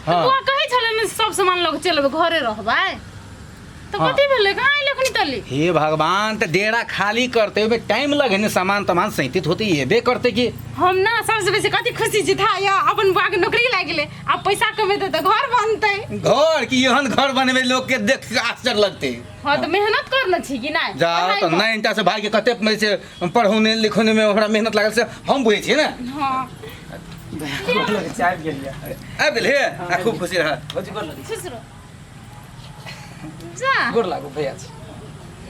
बुआ कहे छले न सब सामान लोग चलबे घरे रहबै तो कथि भेले कहां लेखनी तली हे भगवान तो डेरा खाली करते हुए टाइम लगे न सामान तमान सैंतित होते ये बे करते कि हम ना सबसे बेसी कथि खुशी छी था या अपन बुआ के नौकरी लाग गेले अब पैसा कमेते तो घर बनते घर की एहन घर बनबे लोग के देख के आश्चर्य लगते। हां तो मेहनत करना छी कि नहीं जाओ तो 9टा से भाई के कते में से पढ़ौने लिखने में हमरा मेहनत लागल से हम बुझे छी ना। हां चाय गेलिया आ गेल हे खूब खुशी रह भौजी गोर लगी खुश रहो जा गोर लागो भैया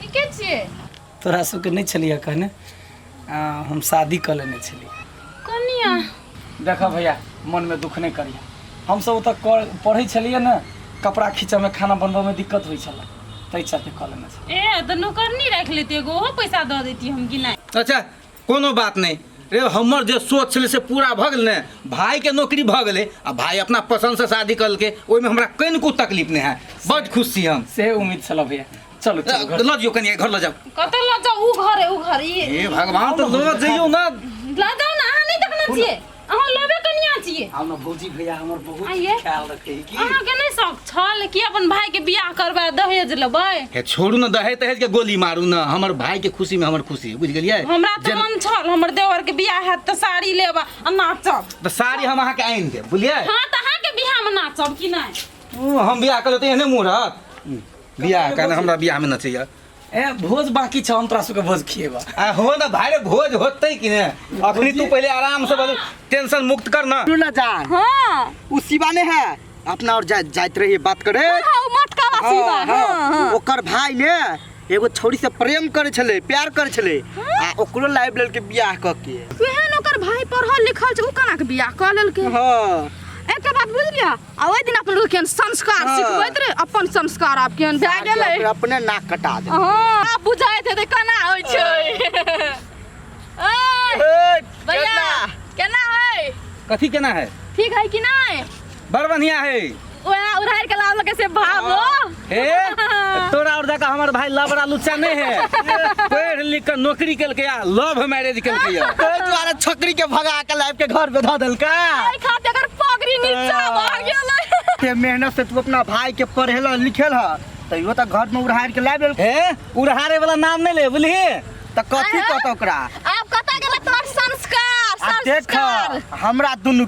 ई के छिए तोरा सबके नहीं छलिए कहने हम शादी कर लेने छलिए कनिया देखा भैया मन में दुख नहीं करिए हम सब तक पढ़े छलिए ना कपड़ा खींचे में खाना बनबे में दिक्कत होई छला तै चलते कर लेने छलिए ए तो नौकरनी रख लेती एगो ओहो पैसा दे देती हम कि नहीं। अच्छा कोनो बात नहीं रे हमर जो सोच छले से पूरा भ गेल ने भाई के नौकरी भ गेले आ भाई अपना पसंद से शादी कर के ओइ में हमरा कनिको तकलीफ नहीं है बड़ खुश छी हम से उम्मीद छला भैया चलो चलो ल जियो कनिया घर ल जाओ कत ल जाओ ऊ घर हे भगवान तो ल जइयो ना ल जाओ ना अहाँ नहीं देखना छिए अहाँ लबे कनिया छिए हम भौजी भैया हमर बहुत आइए। ख्याल रखे की अहाँ के नहीं शौक छल कि अपन भाई के बियाह करबा दहेज लेबै हे छोड़ू ना दहेज तहेज के गोली मारू ना हमर भाई के खुशी में हमर खुशी बुझ गेलिए। हमरा तो मन छल हमर देवर के बियाह हैत त साड़ी लेबा आ नाचब तो साड़ी हम अहाँ के आइन दे बुझलिए। हां त अहाँ के बियाह में नाचब कि नहीं हम बियाह कर लेते एहने मुहूर्त बियाह करना हमरा बियाह में न चाहिए ए भोज बाकी छ हम तोरा सबके भोज खिएबा आ हो ना भाई रे भोज होतै कि ने अखनी तू पहले आराम से बोल टेंशन मुक्त कर ना ना जान हां उ शिवाने है अपना और जाइत रहिए बात करे हां मटका वासीबा हां ओकर भाई ने एगो छोरी से प्रेम करे छले प्यार करे छले आ ओकरो लाइव लेल के बियाह क के केहन ओकर भाई पढ़ल लिखल छै उ कना के बियाह क लेलकै। हां एकटा बात बुझ लिया आ ओइ दिन अपन लोग केहन संस्कार हाँ। सिखबैत रे अपन संस्कार आप केहन भए गेलै अपने नाक कटा दे हां आप बुझाइत हेतै केना होइ छै ओए भैया केना है कथी केना है ठीक है कि नहीं बड़ बढ़िया है ओए उधार के लाव कैसे भागो हे तोरा और देखा हमर भाई लबड़ा लुच्चा नहीं है पढ़ लिख के नौकरी केल के लव मैरिज केल के तोय द्वारा छोकरी के भगा के लाइव के घर पे ध देलका आई खाते अगर पगड़ी नीचा भाग गेलै ते मेहनत से तू अपना भाई के पढ़ेला लिखेला तइयो त घर में उड़ार के लाइव हे उड़हारे वाला नाम नहीं ले बुझली त कथी कहत ओकरा आप कता गेलै तोर संस्कार आ देख संस्कार हमरा दुन्नु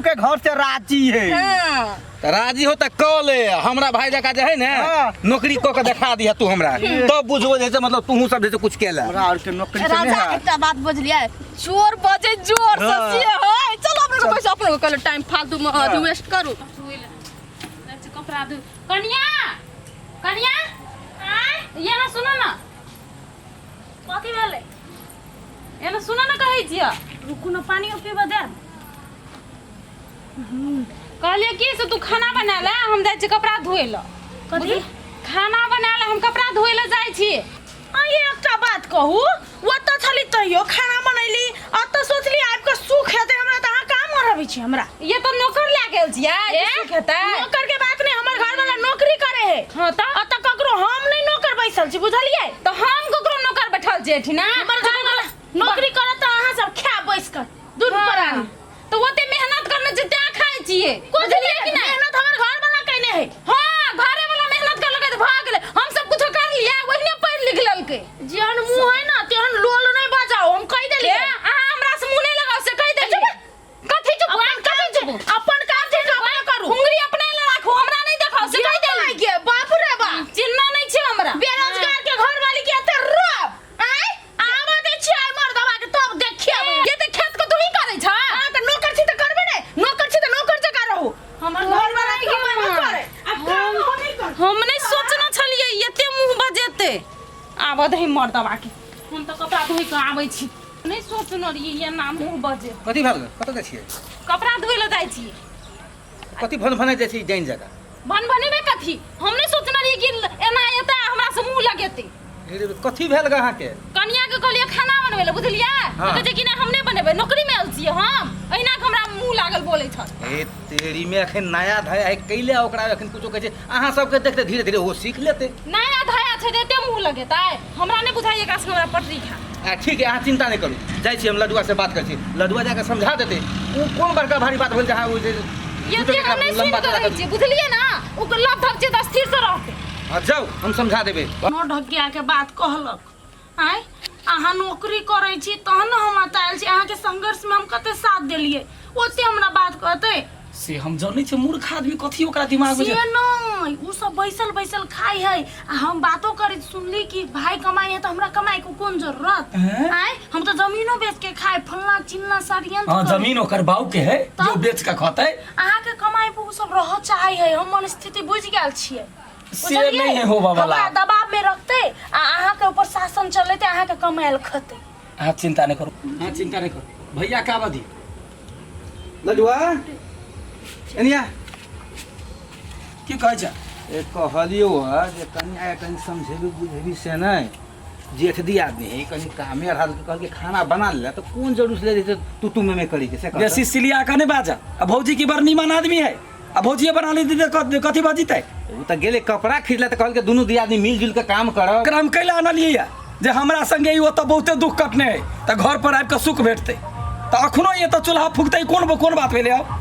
के घर से राजी है हां तो राजी हो त कॉल हमरा भाई जका जे है ने हाँ। नौकरी क के दिखा दिया तू हमरा तब बुझबो जैसे मतलब तू सब जैसे कुछ केला हमरा और के नौकरी से नहीं राजा है एकटा बात बुझलियै चोर बजे जोर से हाँ। से होय चलो अपने को पैसा अपने को कल टाइम फालतू में अथी वेस्ट करू कपड़ा दू कनिया कनिया आय ये ना सुनो ना कथी भेलै ये ना सुनो ना कहै छियै रुकू ना पानी पीबा दे कहलिए कि से तू खाना बना ले हम जाय छी कपड़ा धोए ल कथी खाना बना ले हम कपड़ा धोए ल जाय छी ये एकटा बात कहू ओत छली तइयो खाना बनैली अत सोचली आपके सुख हेतै हमरा त अहाँ काम करबै छी हमरा ये तो नौकर ला गेल छियै ए? सुख हेतै नौकर के बात नहीं हमर घर वाला नौकरी करे है हां त अत ककरो हम नहीं नौकर बैसल छी बुझलिए तो हम ककरो नौकर बैठल छै एठिना हमर घर वाला नौकरी करे त अहाँ सब खा बैस कर दूध परानी तो ओते मेहनत करने जते खाइ छियै बुझलिए कि नहीं मेहनत हमर घर वाला कइने है हां घरे वाला मेहनत कर लगे त भाग गेलै हम सब कुछ कर लिया ओहिने पढ़ लिख लेलकै जेहन मुंह है ना तेहन लोल नहीं बजाओ हम कह देली ए अहाँ हमरा से मुंह नहीं लगाओ से कह दे कथि चुप कथि चुप अपन काम जे अपने करू उंगली अपने ले राखू हमरा नहीं देखाओ से कह दे के बाप रे बाप चिन्ना नहीं छै हमरा बेरोजगार के घर वाली के एते रोब आय आवा दे छी आय मर्दवा के तब देखिए ये त खेत को तू ही करे छ हां त नौकर छी त करबे ने नौकर छी त नौकर जका रहू हमर घर वाला के मन करे अब काम हम नहीं कर हम नहीं सोचना छलिए एते मुंह बजेते आब दही मर्दवा के हम तो कपड़ा धोइ के आबै छी नहीं सोचना रहिए ये नाम मुंह बजे कथी भेल कतऽ जाइ छियै कपड़ा धोइ ल जाइ छी कथी भन भने जाइ छी जैन जका बने कथी हम नहीं सोचना रहिए कि एना एता हमरा से मुंह लगेते कथी भेल ग अहाँ के कनिया के कहलिए खाना बनबै ल बुझलिए हाँ। कहै छै कि नहीं हम नहीं बनेबै नौकरी में आयल छियै हम एहिना के हमरा मुंह लागल बोलै छ ए तेरी में एखन नया धया है कैले ओकरा एखन कुछो कहै छै अहाँ सबके देखते धीरे धीरे ओ सीख लेते नया धया छै एते मुंह लगेतै हमरा नहीं बुझाइए एकरा से हमरा पटरी खा ठीक है अहाँ चिंता नहीं करू जाइ छी हम लडुआ से बात कर छी लडुआ जाके समझा देते वो कौन बड़का भारी बात भेल जहाँ ये झूठो के हम नहीं लंबा सुन चौड़ा रही कर छी बुझलिए ना ओकर लग धक जे स्थिर से रहते हाँ जाओ हम समझा देबे नो ढकिया के बात कहलक आय अहाँ नौकरी करै छी तहन न हम आयल छी अहाँ के संघर्ष में हम कते साथ देलिए ओते हमरा बात कहते से हम जानै छी मूर्ख आदमी कथी ओकरा दिमाग में से नहीं उ सब बैसल बैसल खाई है आ हम बातो करी सुनली कि भाई कमाई है तो हमरा कमाई को कौन जरूरत हैं? आय हम तो जमीनो बेच के खाए फलना चिलना षड्यंत्र हां करी। जमीन ओकर बाऊ के है तब? जो बेच के खतै अहाँ के कमाई पर उ सब रह चाहे है हम मन स्थिति बुझ गेल छियै से नहीं है होबा वाला हमरा दबाव में रखते आ अहाँ के ऊपर शासन चलते अहाँ के कमायल खते हां चिंता नहीं करो हां चिंता नहीं करो भैया का बदी लडुआ एनिया की कहै छ ए कहलियो है जे कन्या कनि समझेबी बुझेबी से नहीं जेठ दी आदमी है कनि कामे रहल के कहल के खाना बना ले तो कौन जरूर से ले तू में करी के से कहता? बेसी सिलिया का नहीं बाजा अब भौजी की बड़ नीमन आदमी है अब भौजी बना ली दे कथी बजितै उ त गेले कपड़ा खरीदला त कहल के दुनू दी आदमी मिलजुल के काम करब ओकरा हम कैला आनलिए जे हमरा संगे ई ओतऽ बहुते दुख कटने है त घर पर आबि के सुख भेटतै त अखनो ये त चूल्हा फूकतै कोन बात भेलै अब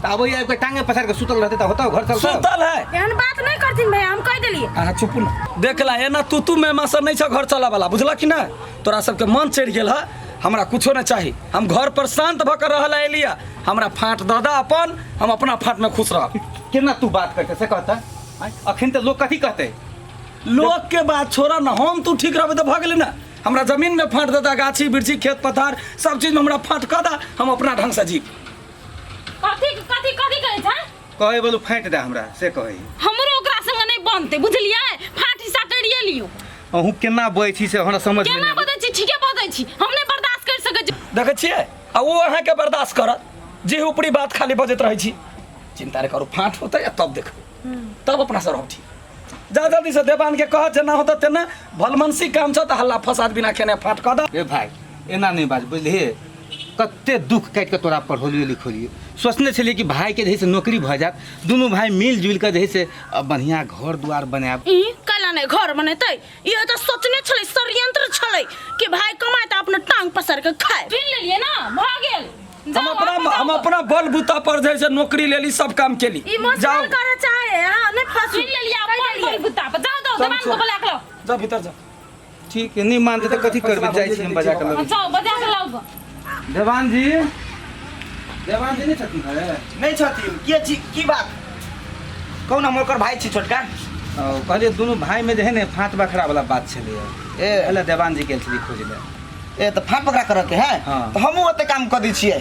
त अब ये के टांगे पसार के सुतल रहते त होता घर चल सुतल है एहन बात नहीं करथिन भैया हम कह देलिए अहाँ चुप न देखला एना तू में मासर नहीं छ घर चला वाला बुझला कि ना तोरा सबके मन चढ़ गेल है हमरा कुछो न चाही हम घर पर शांत भ कर रहल एलिया हमरा फाट ददा अपन हम अपना फाट में खुश रह केना तू बात करते से कहता अखन त लोग कथी कहते लोग के बात छोड़ा न हम तू ठीक रहबे त भ गेलै ना हमरा जमीन में फाट ददा गाछी बिरछी खेत पथार सब चीज में हमरा फाट क दा हम अपना ढंग से जी कथी कथी कथी कहै छै कहे बोलू फाट दे हमरा से कहे हमरो ओकरा संग नहीं बनते बुझलिए फाटी सा करिए लियो अहू केना बैठी से हमरा समझ में केना नहीं बदै छी ठीके बदै छी हम नहीं बर्दाश्त कर सकै छी देखे छियै आ वो अहाँ के बर्दाश्त करत जे ऊपरी बात खाली बजत रहे छी चिंता नहीं करू फाट होता या तब देखो तब अपना से रहब ठीक जा जल्दी से देवान के कह जेना होता तेना भलमनसी काम छ त हल्ला फसाद बिना खेने फाट क द ए भाई एना नहीं बात बुझलिए कते दुख काट के तोरा पढ़ोलियो लिखोलियो सोचने छलिए कि भाई के जैसे नौकरी भ जात दोनों भाई मिलजुल के जैसे बढ़िया घर द्वार बनाब ई कैला नहीं घर बनेतै ये तो सोचने छले षड्यंत्र छले कि भाई कमाए त अपने टांग पसार के खाए सुन लेलिए ना भ गेल हम अपना बल बूता पर जैसे नौकरी लेली सब काम केली ई मजाक करे चाहे हां नहीं फंसी सुन लेलिए अपन बड़ी बुता पर जाओ दो दबान को बुला के लो जा भीतर जा ठीक है नहीं मानते तो कथी करबे जाई छी हम बजा के लगे जाओ बजा के लाओ देवान जी नहीं छथिन घरे नहीं छथिन की बात कौन हम ओकर भाई छी छोटका कहलिए दोनों भाई में जे है ने फाट बखरा वाला बात छले ए एला देवान जी गेल छली खोज ले ए तो फाट पकड़ा करे के है हाँ। तो हमहू ओते काम कर दै छियै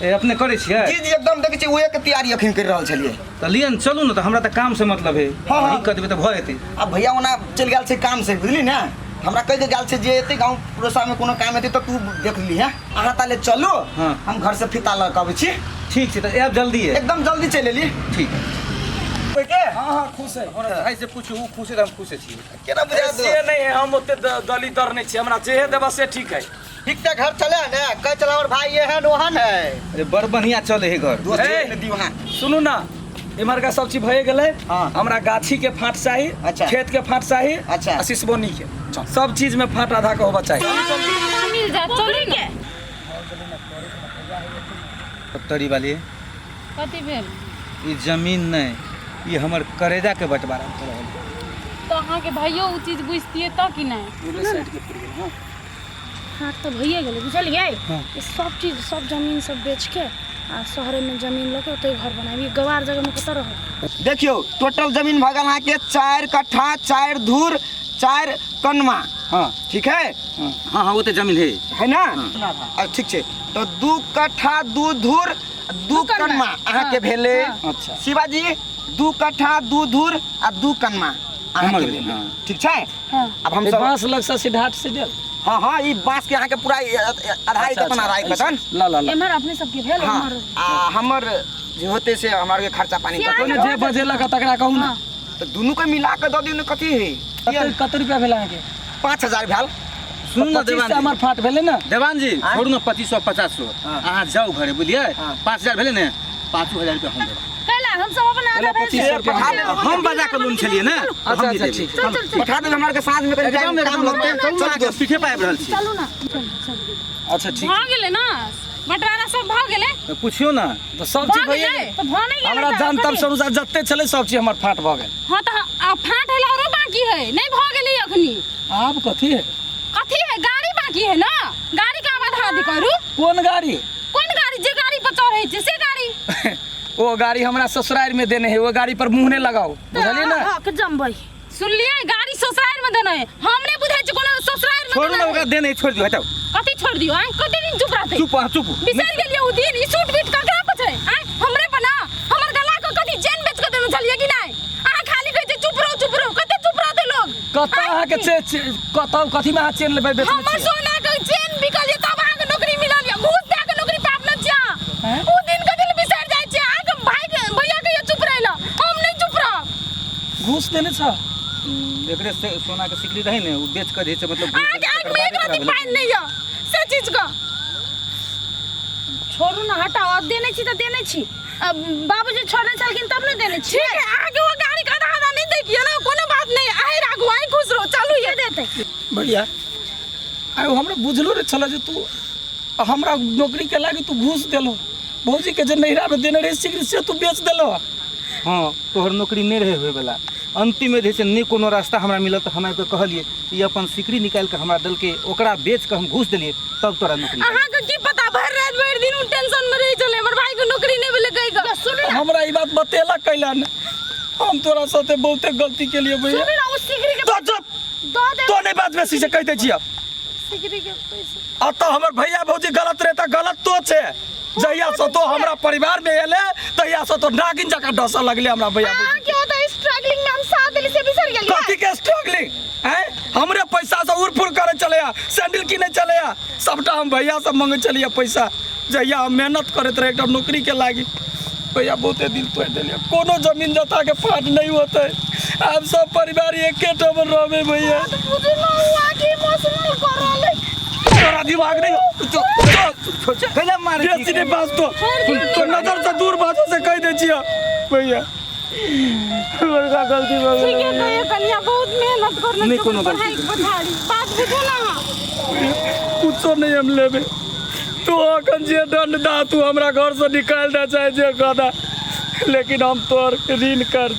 ए अपने करे छियै जी जी एकदम देखै छी ओए के तैयारी अखन कर रहल छलियै त लियन चलू न त हमरा त काम से मतलब है हाँ, हाँ। वही कर देबे त भ जेतै अब भैया ओना चल गेल छै काम से बुझली ना हमरा कह के गेल छै जे एते गांव पड़ोसा में कोनो काम हेतै त तू देख ली है अहाँ ताले चलो हाँ। हम घर से फिता ल के आबै छी ठीक छै त अब जल्दी है एकदम जल्दी चल एली ठीक है के हां हां खुश है हमरा भाई से पूछू उ खुश है त हम खुश छी केना बुझा दो से नहीं है हम ओते दलितर नहीं छी हमरा जेहे देबा से ठीक है ठीक से घर चले ना कह चला और भाई ये है नोहन है अरे बड़ बढ़िया चले है घर दोस्त ए। ने दी वहां सुनू ना इमहर का सब चीज भए गेलै हाँ। हमरा गाछी के फाट चाही अच्छा। खेत के फाट चाही अच्छा। आ सिसबोनी के सब चीज में फाट आधा के होबा चाहिए मिल जा चली के पत्तरी वाली कथी भेल ई जमीन नहीं ये हमर करेजा के बंटवारा कर रहल तो अहाँ के भाइयो उ चीज बुझतिए त कि नहीं पूरे साइड के पूरे हां हां तो भइए गेलै बुझलिए हाँ। ये सब चीज सब जमीन सब बेच के आ शहर में जमीन लेके ओते घर बनाबी गवार जगह में कत रह देखियो टोटल जमीन भगल अहाँ के 4 कट्ठा 4 धूर 4 कनमा हां ठीक है हां हां वो तो जमीन है ना ठीक छै तो 2 कट्ठा 2 धूर 2 कनमा अहाँ के भेले अच्छा शिवाजी 2 कट्ठा 2 धूर आ 2 कनमा अहाँ हमर के भेले, भेले हाँ। ठीक छै हां अब हम ए सब बांस लग से ढाट से देल हां हां ई बांस के अहाँ के पूरा आधाई कतन आधाई कतन ला ला ला एमहर अपने सबके भेल हां हमर आ हमर जे होते से हमार के खर्चा पानी सियान कतन तोने जे बजेला का तकरा कहू ना तो दोनों के मिला के द दियो न कथी है कत रुपया भेला के 5000 भेल सुन न 25 देवान से जी हमर फाट भेले ना देवान जी हाँ? छोड़ू न 2500 5000 हाँ। अहाँ जाओ घरे बुझलिए हाँ। 5000 भेले ने 5000 रुपया हम देब कैला हम सब अपन आधा भेल 2500 रुपया पठा हम देब। हम बजा के लोन छलिए ना अच्छा अच्छा ठीक चल चल चल पठा दे हमार के साथ में कहीं एकदम काम लगते चलू ना पीछे पाइब रहल छी चलू ना चल चल अच्छा ठीक भ गेलै ना बंटवारा सब भ गेले तो पूछियो ना। तो सब चीज भ भइए गेले? गेल। तो भ नहीं हमरा गेलै जान तब शुरू से जत्ते छले सब चीज हमर फाट भ गेल। हां त फाट हैला औरो बाकी है नहीं भ गेली अखनी। आब कथी है? कथी है गाड़ी बाकी है ना गाड़ी का आधा आधी करू। कोन गाड़ी? कोन गाड़ी जे गाड़ी पर चढ़े छै से गाड़ी। वो गाड़ी हमरा ससुराल में देने है, वो गाड़ी पर मुंह नहीं लगाओ बुझलिए ना। हक जमबै सुनलिए गाड़ी ससुराल में देना है हमने बुझाइ छै कोनो ससुराल में छोड़ ना, ओकरा दे नहीं, छोड़ दियो, हटाओ। कथी छोड़ दियो आइ कते दिन चुप रहते चुप चुप। बिसर गेलिए उ दिन ई सूट बीट ककरा पर छै आइ हमरे पर ना हमर गला को कथी चेन बेच के देने छलिए कि नहीं आ खाली कहै छै चुप रहो कते चुप रहते लोग। कत अहाँ के कथी में अहाँ चेन लेबै बेचने हमर छियै? सोना के चेन बिकल ये तब अहाँ के नौकरी मिलल ये घूस दे के नौकरी पाप न छिया उ दिन के दिल बिसर जाय छै अहाँ के भाई के भैया के चुप रहला हम नहीं चुप रह। घूस देने छ? एकरे से सोना के सिकरी रही ने, उ बेच कर दे छै मतलब आग आग में एक रति पानी नहीं है से चीज का छोड़ू ना हटाओ अब देने छी त देने छी। अब बाबूजी छोड़ने छलखिन तब न देने छी। ठीक है आगे वो गाड़ी का आधा नहीं देखिए ना कोनो बात नहीं आए राघु आए खुश रहो चलू ये देते भैया आयो हमरा बुझलो रे छला जे तू हमरा नौकरी के लागी तू घूस देलो, भौजी के जे नैरा में देने रही सिकरी से तू बेच देलो। हाँ तोहर नौकरी नहीं रहे होए वाला, अंतिम में जैसे नहीं कोनो रास्ता हमरा मिलल तो हमरा के कहलिए कि अपन सिकरी निकाल के हमरा दल के ओकरा बेच के हम घूस दिलिए तब तोरा नौकरी। अहाँ के की पता भर रात भर दिन उन टेंशन में रही चले हमर भाई को नौकरी नहीं मिले कहीं का सुन ना हमरा ई बात बतेला कैला ने, हम तोरा साथे बहुते गलती के लिए भैया। सुन ना उस सिकरी के तो चुप, दो दे तो नहीं बात बेसी से कहते छिया। सिकरी के पैसे अब तो हमर भैया भौजी गलत रहता गलत तो छे। जहिया से तो हमरा परिवार में एले तहिया से तो नागिन जका डसा लगले हमरा भैया भौजी। हां क्यों तो स्ट्रगलिंग में हम साथ दिली से बिसर गेली। कथी के स्ट्रगलिंग हैं? हमरे पैसा से उड़फुड़ करे चले आ, सैंडल किने चले आ, सबटा हम भैया से मांगे चलिए पैसा। जहिया हम मेहनत करत रहे एकटा नौकरी के लागी भैया बहुते दिल तोड़ देलिए, कोनो जमीन जता के फाट नहीं होते। अब सब परिवार एके टबर रहबे भैया। तो बुझू ना हुआ कि इमोशनल कर रहले तोरा दिमाग नहीं हो? कैला मारे बेसी ने बात तो नजर से दूर बातों से कह दे छिया भैया। बड़का गलती हो ठीक गई। है तो ये कन्या बहुत मेहनत करने नहीं के कोनो पढ़ाई गलती। पढ़ाई बात बुझो ना कुछो नहीं हम लेबे। तू अखन जे दंड दा तू हमरा घर से निकाल दे चाहे जे कदा, लेकिन हम तोर ऋण कर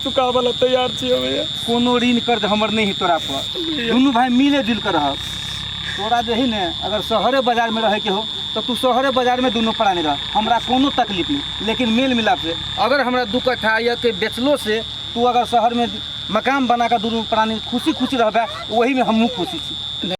चुकावे ला तैयार छियै भैया। कोनो ऋण कर्ज हमर नहीं है तोरा पर, दोनों भाई मिले जुल कर रह। तोरा जे है ने अगर शहरे बाजार में रहे के हो तो तू शहरे बाजार में दोनों प्राणी रह, हमरा कोनो तकलीफ नहीं। लेकिन मेल मिलाप से अगर हमरा 2 कट्ठा या के बेचलो से तू अगर शहर में मकान बना कर दोनों प्राणी खुशी खुशी रहबे, वही में हमहूँ खुशी छी।